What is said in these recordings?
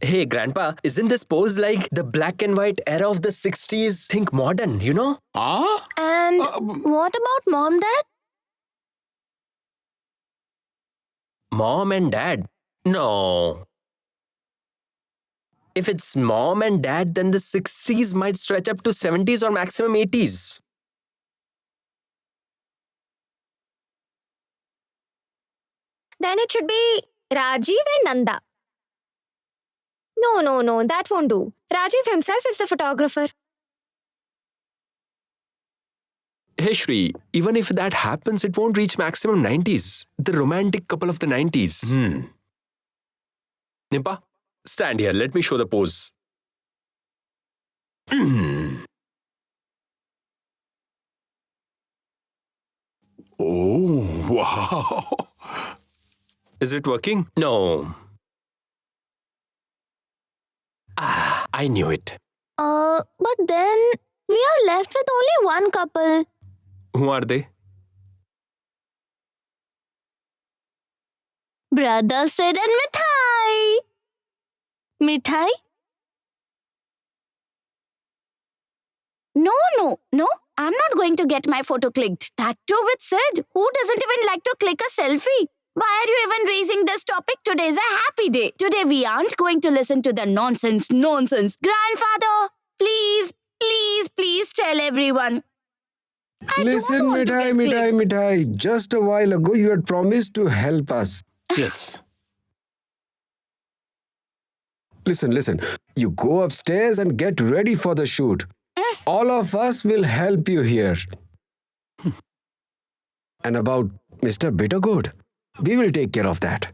Hey, Grandpa, isn't this pose like the black and white era of the 60s? Think modern, you know? Ah? And what about Mom, Dad? Mom and Dad? No. If it's Mom and Dad, then the 60s might stretch up to 70s or maximum 80s. Then it should be Rajiv and Nanda. No, that won't do. Rajiv himself is the photographer. Hey Shri, even if that happens, it won't reach maximum 90s. The romantic couple of the 90s. Nimpa, stand here. Let me show the pose. Oh, wow. Is it working? No. Ah, I knew it. But then we are left with only one couple. Who are they? Brother Sid and Mithai. Mithai? No. I'm not going to get my photo clicked. That too with Sid. Who doesn't even like to click a selfie? Why are you even raising this topic? Today is a happy day. Today we aren't going to listen to the nonsense. Grandfather, please tell everyone. Listen, Mithai. Just a while ago, you had promised to help us. Yes. Listen. You go upstairs and get ready for the shoot. All of us will help you here. And about Mr. Bittergood, we will take care of that.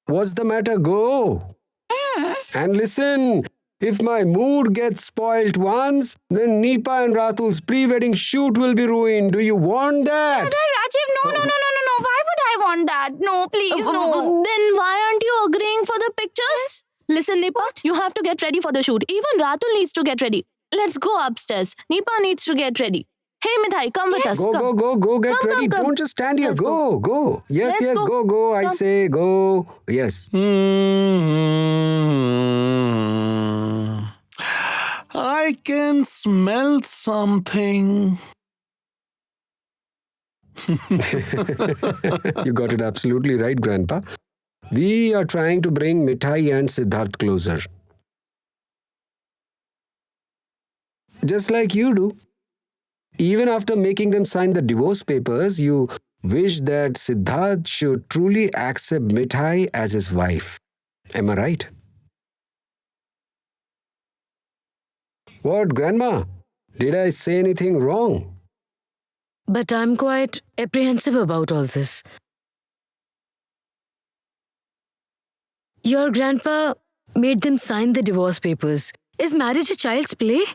What's the matter? Go. And listen, if my mood gets spoilt once, then Nipa and Ratul's pre-wedding shoot will be ruined. Do you want that? Rajiv, no. Why would I want that? No, please, no. Then why aren't you agreeing for the pictures? Listen, Nipa, you have to get ready for the shoot. Even Ratul needs to get ready. Let's go upstairs. Nipa needs to get ready. Hey, Mithai, come with us. Go, get ready. Come. Don't just stand here. Let's Go. Yes, go. I say go. Yes. I can smell something. You got it absolutely right, Grandpa. We are trying to bring Mithai and Siddharth closer. Just like you do. Even after making them sign the divorce papers, you wish that Siddharth should truly accept Mithai as his wife. Am I right? What, Grandma? Did I say anything wrong? But I'm quite apprehensive about all this. Your grandpa made them sign the divorce papers. Is marriage a child's play?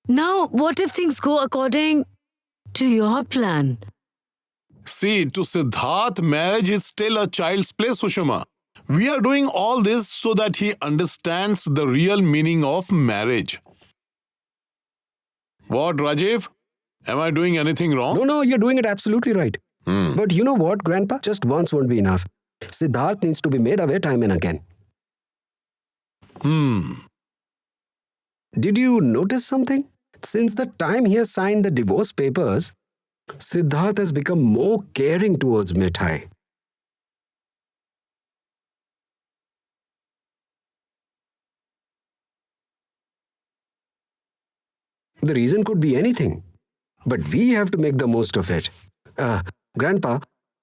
Now, what if things go according to your plan? See, to Siddharth, marriage is still a child's play, Sushma. We are doing all this so that he understands the real meaning of marriage. What, Rajiv? Am I doing anything wrong? No, you're doing it absolutely right. But you know what, Grandpa? Just once won't be enough. Siddharth needs to be made aware time and again. Did you notice something? Since the time he has signed the divorce papers, Siddharth has become more caring towards Mithai. The reason could be anything, but we have to make the most of it. Grandpa,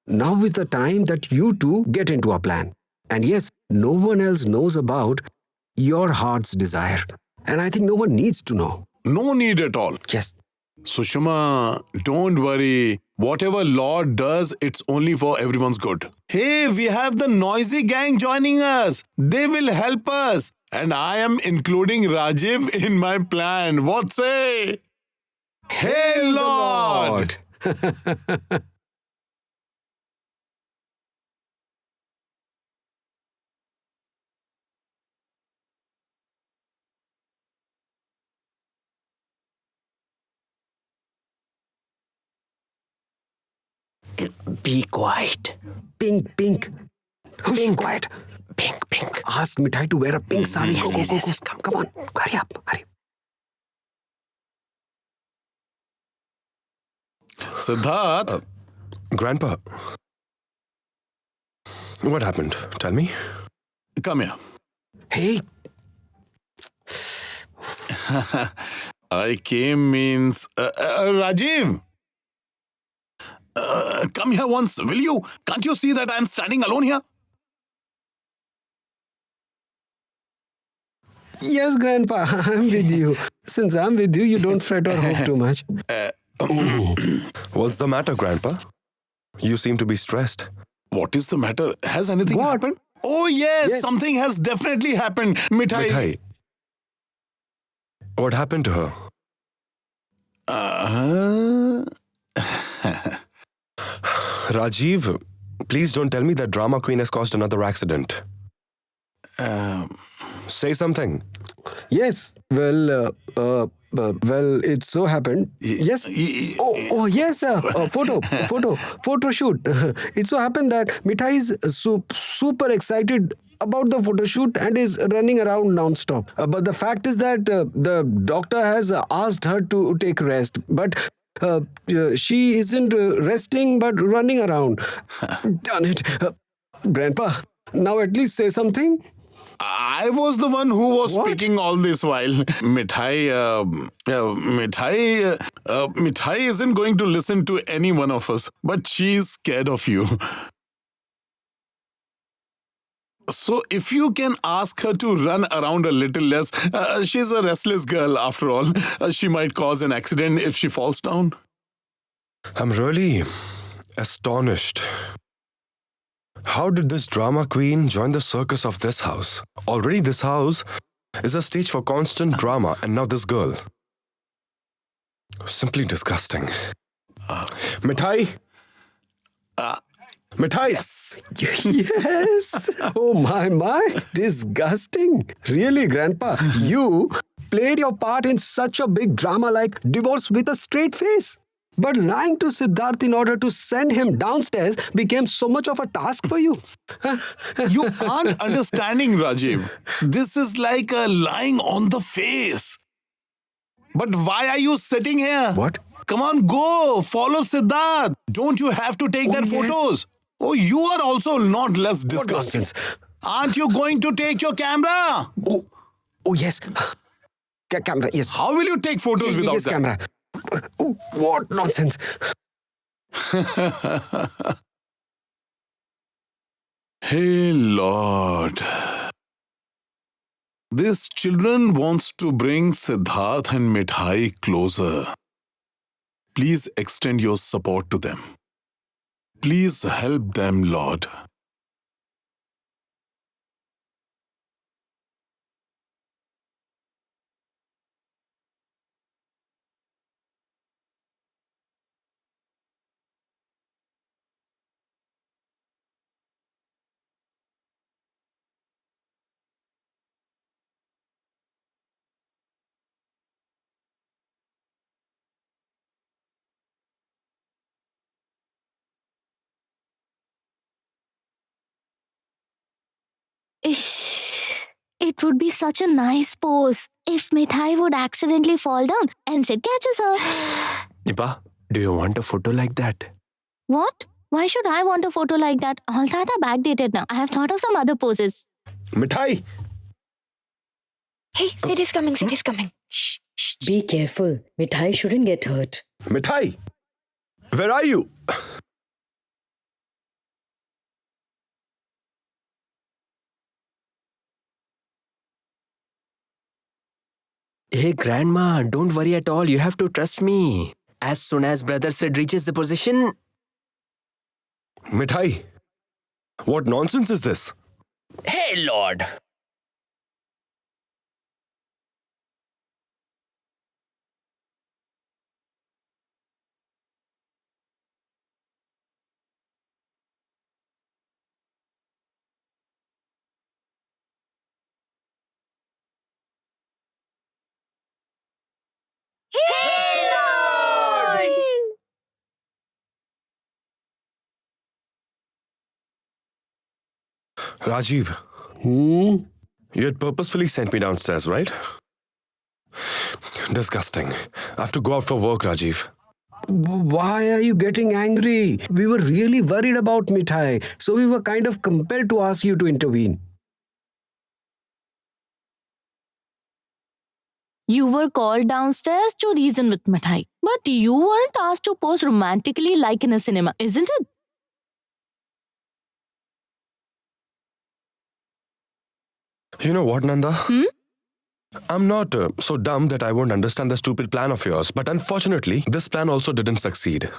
now is the time that you two get into a plan. And yes, no one else knows about your heart's desire. And I think no one needs to know. No need at all. Yes. Sushma, don't worry. Whatever Lord does, it's only for everyone's good. Hey, we have the noisy gang joining us. They will help us. And I am including Rajiv in my plan. What say? Hey, Lord! Be quiet. Pink. Quiet. Pink. Ask Mithai to wear a pink sari. Go, go, go, go. yes. Come on. Hurry up. Hurry. Siddharth, Grandpa, what happened? Tell me. come here. Hey, I came means Rajiv. Come here once, will you? Can't you see that I'm standing alone here? yes, Grandpa, I'm with you. Since I'm with you, you don't fret or hope too much. What's the matter, Grandpa? You seem to be stressed. What is the matter? Has anything What? happened? Oh yes, Yes. something has definitely happened. Mithai. Mithai, what happened to her? Rajiv, please don't tell me that Drama Queen has caused another accident. Say something. Yes, well, it so happened. Yes. Oh, yes, photo shoot. It so happened that Mithai is super excited about the photo shoot and is running around non-stop. But the fact is that the doctor has asked her to take rest, but she isn't resting but running around. Darn it. Grandpa, now at least say something. I was the one who was What? speaking all this while. Mithai isn't going to listen to any one of us, but she's scared of you. So if you can ask her to run around a little less, she's a restless girl after all. She might cause an accident if she falls down. I'm really astonished. How did this drama queen join the circus of this house? Already this house is a stage for constant drama, and now this girl. Simply disgusting. Mithai? Mithai? Yes. Yes. Oh my. Disgusting. Really, Grandpa, you played your part in such a big drama like divorce with a straight face. But lying to Siddharth in order to send him downstairs became so much of a task for you. You aren't understanding, Rajiv. This is like a lying on the face. But why are you sitting here? What? Come on, go. Follow Siddharth. Don't you have to take their yes. photos? Oh, you are also not less What disgusting. nonsense. Aren't you going to take your camera? Oh yes. Camera, yes. How will you take photos without yes, that? camera. What nonsense. Hey, Lord. This children wants to bring Siddharth and Mithai closer. Please extend your support to them. Please help them, Lord. It would be such a nice pose if Mithai would accidentally fall down and Sid catches her. Nipa, do you want a photo like that? What? Why should I want a photo like that? All that are backdated now. I have thought of some other poses. Mithai! Hey, Sid is coming, Sid is coming. Shh, shh. Be careful. Mithai shouldn't get hurt. Mithai! Where are you? Hey, Grandma, don't worry at all. You have to trust me. As soon as Brother Sid reaches the position... Mithai, what nonsense is this? Hey, Lord! Rajiv, Hmm? You had purposefully sent me downstairs, right? Disgusting. I have to go out for work, Rajiv. Why are you getting angry? We were really worried about Mithai, so we were kind of compelled to ask you to intervene. You were called downstairs to reason with Mithai, but you weren't asked to pose romantically like in a cinema, isn't it? You know what, Nanda? I'm not so dumb that I won't understand the stupid plan of yours, but unfortunately, this plan also didn't succeed.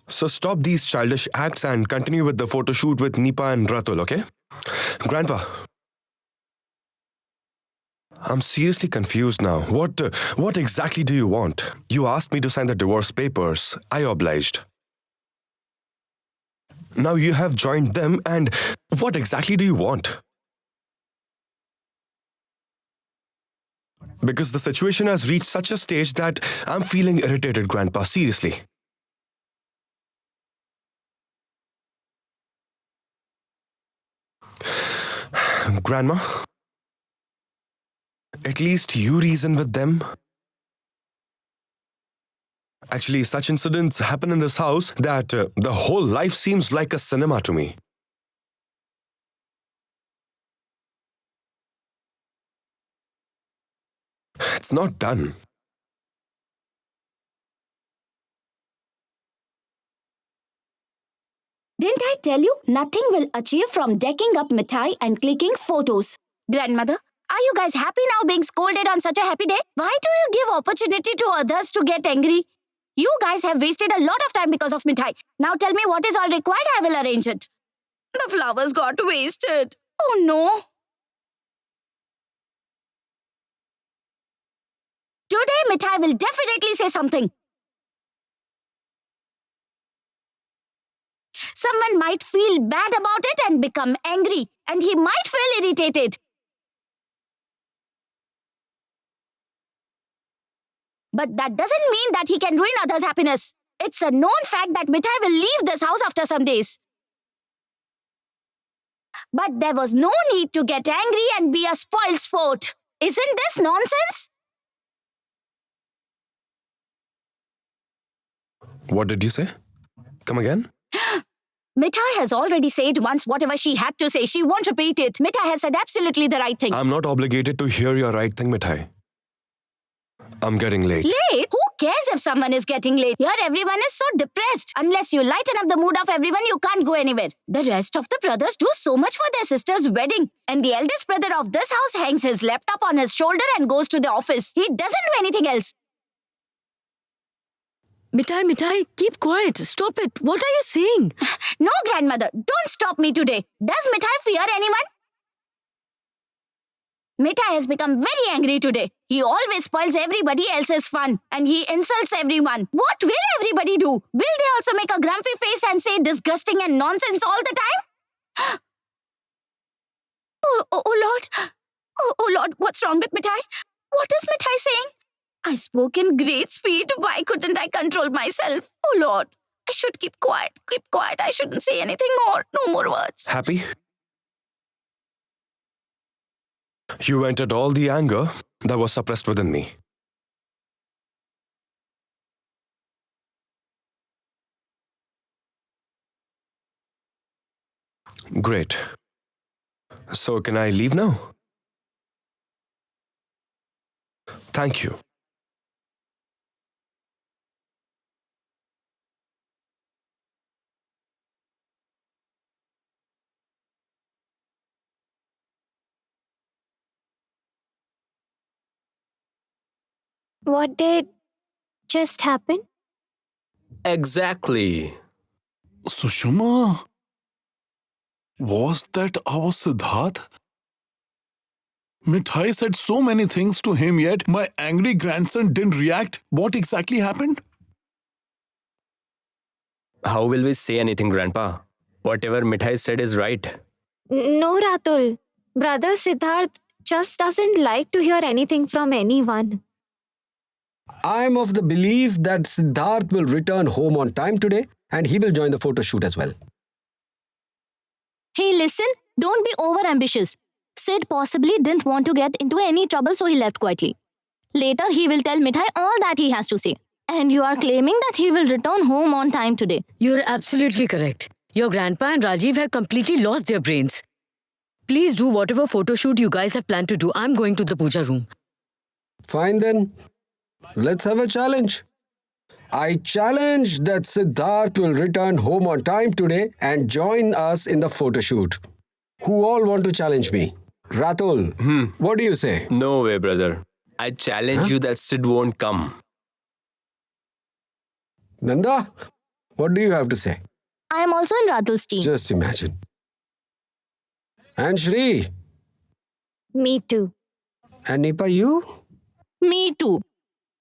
So stop these childish acts and continue with the photo shoot with Nipa and Ratul, okay? Grandpa. I'm seriously confused now. What exactly do you want? You asked me to sign the divorce papers. I obliged. Now you have joined them, and what exactly do you want? Because the situation has reached such a stage that I'm feeling irritated, Grandpa. Seriously. Grandma, at least you reason with them. Actually, such incidents happen in this house that the whole life seems like a cinema to me. It's not done. Didn't I tell you nothing will achieve from decking up Mithai and clicking photos? Grandmother, are you guys happy now being scolded on such a happy day? Why do you give opportunity to others to get angry? You guys have wasted a lot of time because of Mithai. Now tell me what is all required, I will arrange it. The flowers got wasted. Oh no. Today Mithai will definitely say something. Someone might feel bad about it and become angry, and he might feel irritated. But that doesn't mean that he can ruin others' happiness. It's a known fact that Mithai will leave this house after some days. But there was no need to get angry and be a spoiled sport. Isn't this nonsense? What did you say? Come again? Mithai has already said once whatever she had to say. She won't repeat it. Mithai has said absolutely the right thing. I'm not obligated to hear your right thing, Mithai. I'm getting late. Late? Who cares if someone is getting late? Here everyone is so depressed. Unless you lighten up the mood of everyone, you can't go anywhere. The rest of the brothers do so much for their sister's wedding. And the eldest brother of this house hangs his laptop on his shoulder and goes to the office. He doesn't do anything else. Mithai, keep quiet. Stop it. What are you saying? No, grandmother, don't stop me today. Does Mithai fear anyone? Mithai has become very angry today. He always spoils everybody else's fun and he insults everyone. What will everybody do? Will they also make a grumpy face and say disgusting and nonsense all the time? Oh Lord. Oh Lord, what's wrong with Mithai? What is Mithai saying? I spoke in great speed. Why couldn't I control myself? Oh Lord, I should keep quiet. Keep quiet. I shouldn't say anything more. No more words. Happy? You vented all the anger that was suppressed within me. Great. So can I leave now? Thank you. What did just happen? Exactly. Sushma, was that our Siddharth? Mithai said so many things to him, yet my angry grandson didn't react. What exactly happened? How will we say anything, Grandpa? Whatever Mithai said is right. No, Ratul. Brother Siddharth just doesn't like to hear anything from anyone. I'm of the belief that Siddharth will return home on time today and he will join the photo shoot as well. Hey, listen, don't be over ambitious. Sid possibly didn't want to get into any trouble, so he left quietly. Later, he will tell Mithai all that he has to say. And you are claiming that he will return home on time today. You're absolutely correct. Your grandpa and Rajiv have completely lost their brains. Please do whatever photo shoot you guys have planned to do. I'm going to the puja room. Fine then. Let's have a challenge. I challenge that Siddharth will return home on time today and join us in the photo shoot. Who all want to challenge me? Ratul, what do you say? No way, brother. I challenge you that Sid won't come. Nanda, what do you have to say? I am also in Ratul's team. Just imagine. And Shri, Me too. and Nipa, you? Me too.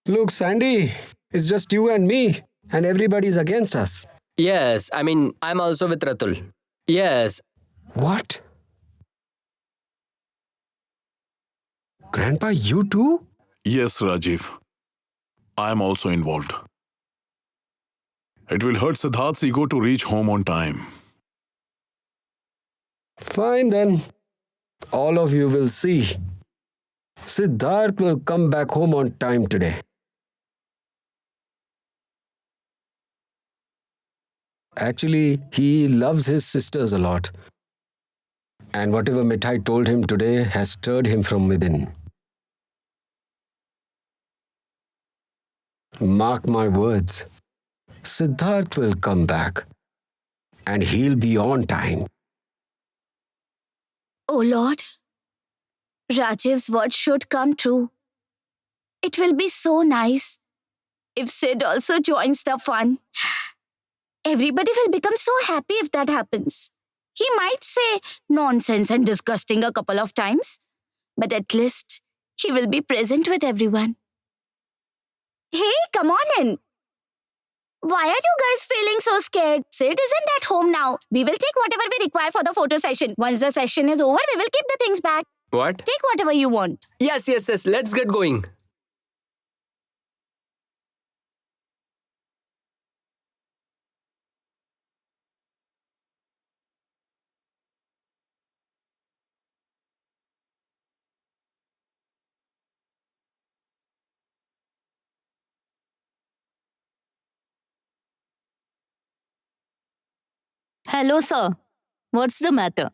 Look, Sandy, it's just you and me, and everybody's against us. Yes, I mean, I'm also with Ratul. Yes, What? Grandpa, you too? Yes, Rajiv. I am also involved. It will hurt Siddharth's ego to reach home on time. Fine then. All of you will see. Siddharth will come back home on time today. Actually, he loves his sisters a lot. And whatever Mithai told him today has stirred him from within. Mark my words. Siddharth will come back. And he'll be on time. Oh Lord, Rajiv's words should come true. It will be so nice if Sid also joins the fun. Everybody will become so happy if that happens. He might say nonsense and disgusting a couple of times, but at least he will be present with everyone. Hey, come on in. Why are you guys feeling so scared? Sid isn't at home now. We will take whatever we require for the photo session. Once the session is over, we will keep the things back. what? Take whatever you want. Yes, let's get going. Hello, sir. What's the matter?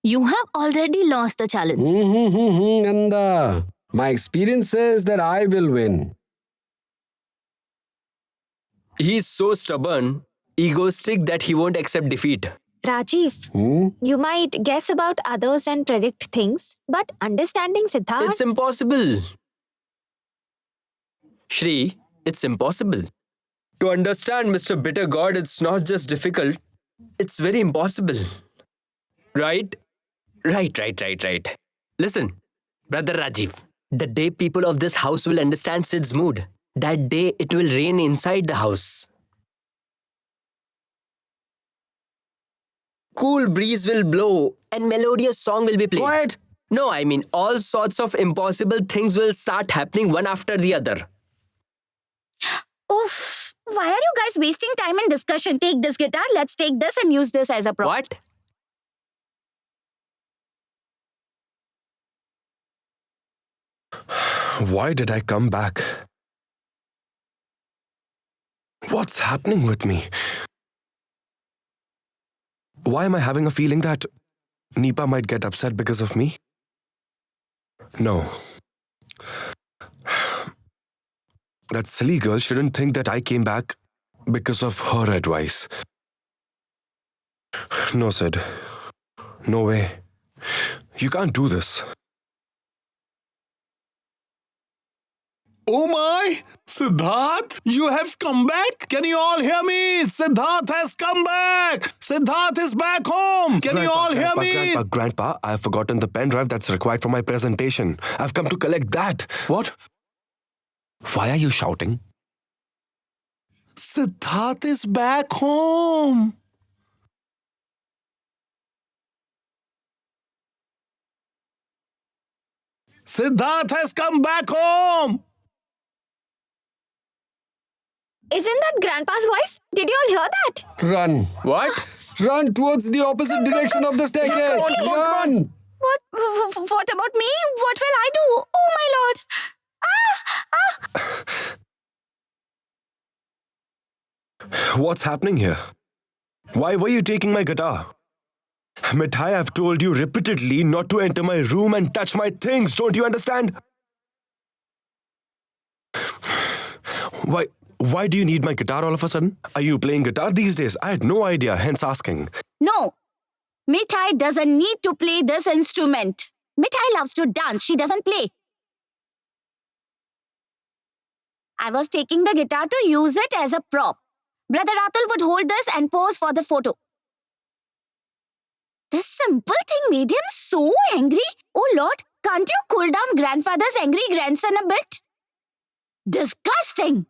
You have already lost the challenge. Nanda, my experience says that I will win. He's so stubborn, egoistic that he won't accept defeat. Rajiv, Hmm? you might guess about others and predict things, but understanding Siddharth, It's impossible. Shri, it's impossible. To understand Mr. Bitter God, it's not just difficult, it's very impossible. Right? Right. Listen, Brother Rajiv, the day people of this house will understand Sid's mood, that day it will rain inside the house. Cool breeze will blow and melodious song will be played. Quiet! No, I mean all sorts of impossible things will start happening one after the other. Oof. Why are you guys wasting time in discussion? Take this guitar, let's take this and use this as a prop. What? Why did I come back? What's happening with me? Why am I having a feeling that Nipa might get upset because of me? No. That silly girl shouldn't think that I came back because of her advice. No, Sid. No way. You can't do this. Oh my! Siddharth, you have come back? Can you all hear me? Siddharth has come back! Siddharth is back home! Can you all hear me? Grandpa, I've forgotten the pen drive that's required for my presentation. I've come to collect that. What? Why are you shouting? Siddharth is back home! Siddharth has come back home! Isn't that Grandpa's voice? Did you all hear that? Run. What? Run towards the opposite direction of the staircase. Run. What about me? What will I do? Oh my lord! What's happening here? Why were you taking my guitar? Mithai, I've told you repeatedly not to enter my room and touch my things. Don't you understand? Why do you need my guitar all of a sudden? Are you playing guitar these days? I had no idea, hence asking. No, Mithai doesn't need to play this instrument. Mithai loves to dance. She doesn't play. I was taking the guitar to use it as a prop. Brother Atul would hold this and pose for the photo. This simple thing made him so angry. Oh Lord, can't you cool down grandfather's angry grandson a bit? Disgusting!